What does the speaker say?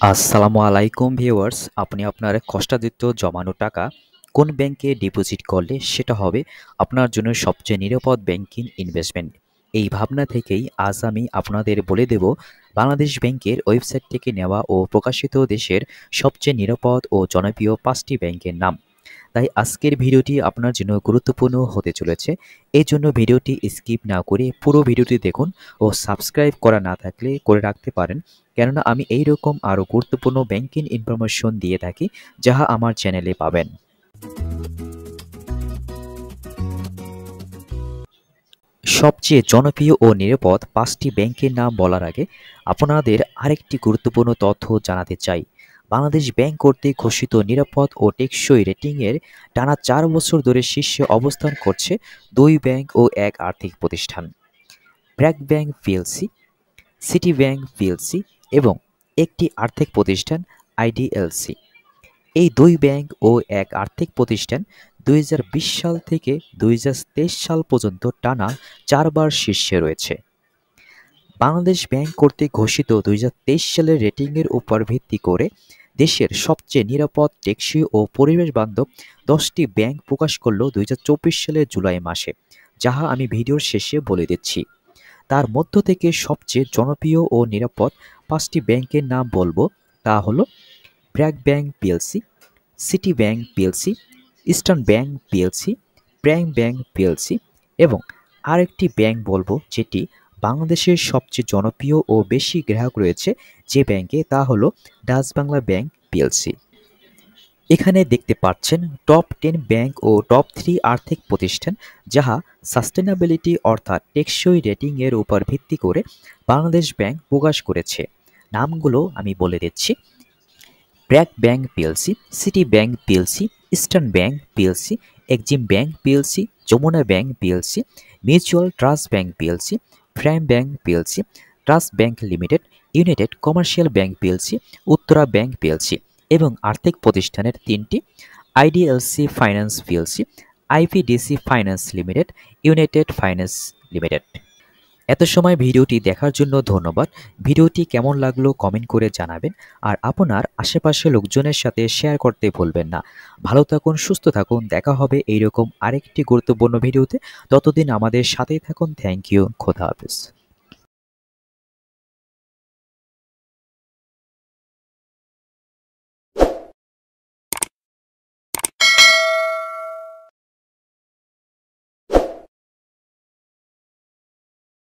আসসালামু আলাইকুম ভিউয়ার্স, আপনি আপনার কষ্টার্জিত জমানো টাকা কোন ব্যাংকে ডিপোজিট করলে সেটা হবে আপনার জন্য সবচেয়ে নিরাপদ ব্যাংকিং ইনভেস্টমেন্ট। এই ভাবনা থেকেই আজ আমি আপনাদের বলে দেব বাংলাদেশ ব্যাংকের ওয়েবসাইট থেকে নেওয়া ও প্রকাশিত দেশের সবচেয়ে নিরাপদ ও জনপ্রিয় 5টি ব্যাংকের নাম। তাই আজকের ভিডিওটি আপনার জন্য গুরুত্বপূর্ণ হতে চলেছে। এই জন্য ভিডিওটি স্কিপ না করে পুরো ভিডিওটি দেখুন ও সাবস্ক্রাইব করা না থাকলে করে রাখতে পারেন, কেননা আমি এই রকম আরও গুরুত্বপূর্ণ ব্যাংকিং ইনফরমেশন দিয়ে থাকি, যাহা আমার চ্যানেলে পাবেন। সবচেয়ে জনপ্রিয় ও নিরাপদ 5টি ব্যাংকের নাম বলার আগে আপনাদের আরেকটি গুরুত্বপূর্ণ তথ্য জানাতে চাই। বাংলাদেশ ব্যাংক কর্তৃক ঘোষিত নিরাপদ ও টেকসই রেটিংয়ের টানা 4 বছর ধরে শীর্ষে অবস্থান করছে 2 ব্যাংক ও এক আর্থিক প্রতিষ্ঠান, BRAC Bank PLC, City Bank PLC এবং একটি আর্থিক প্রতিষ্ঠান আইডিএলসি। এই 2 ব্যাংক ও এক আর্থিক প্রতিষ্ঠান 2020 সাল থেকে 2023 সাল পর্যন্ত টানা 4বার শীর্ষে রয়েছে। বাংলাদেশ ব্যাংক কর্তৃক ঘোষিত 2023 সালের রেটিংয়ের উপর ভিত্তি করে দেশের সবচেয়ে নিরাপদ, টেকসই ও পরিবেশ বান্ধব 10টি ব্যাংক প্রকাশ করল 2024 সালের জুলাই মাসে, যাহা আমি ভিডিওর শেষে বলে দিচ্ছি। তার মধ্য থেকে সবচেয়ে জনপ্রিয় ও নিরাপদ 5টি ব্যাংকের নাম বলবো, তা হলো BRAC Bank PLC, City Bank PLC, Eastern Bank PLC, Prime Bank PLC এবং আরেকটি ব্যাংক বলবো যেটি বাংলাদেশের সবচেয়ে জনপ্রিয় ও বেশি গ্রাহক রয়েছে যে ব্যাংকে, তা হলো ডাচ বাংলা ব্যাংক পিএলসি। এখানে দেখতে পাচ্ছেন টপ 10 ব্যাংক ও টপ 3 আর্থিক প্রতিষ্ঠান, যাহা সাস্টেনেবিলিটি অর্থাৎ টেকসই রেটিংয়ের উপর ভিত্তি করে বাংলাদেশ ব্যাংক প্রকাশ করেছে। নামগুলো আমি বলে দিচ্ছি: BRAC Bank PLC, City Bank PLC, Eastern Bank PLC, Exim Bank PLC, Jamuna Bank PLC, Mutual Trust Bank PLC, Prime Bank PLC, Trust Bank Limited, United Commercial Bank PLC, Uttara Bank PLC এবং আর্থিক প্রতিষ্ঠানের 3টি: IDLC Finance PLC, IPDC Finance Limited, United Finance Limited. এত সময় ভিডিওটি দেখার জন্য ধন্যবাদ। ভিডিওটি কেমন লাগলো কমেন্ট করে জানাবেন আর আপনার আশেপাশে লোকজনের সাথে শেয়ার করতে ভুলবেন না। ভালো থাকুন, সুস্থ থাকুন, দেখা হবে এইরকম আরেকটি গুরুত্বপূর্ণ ভিডিওতে। ততদিন আমাদের সাথেই থাকুন। Thank you. খোদা হাফেজ।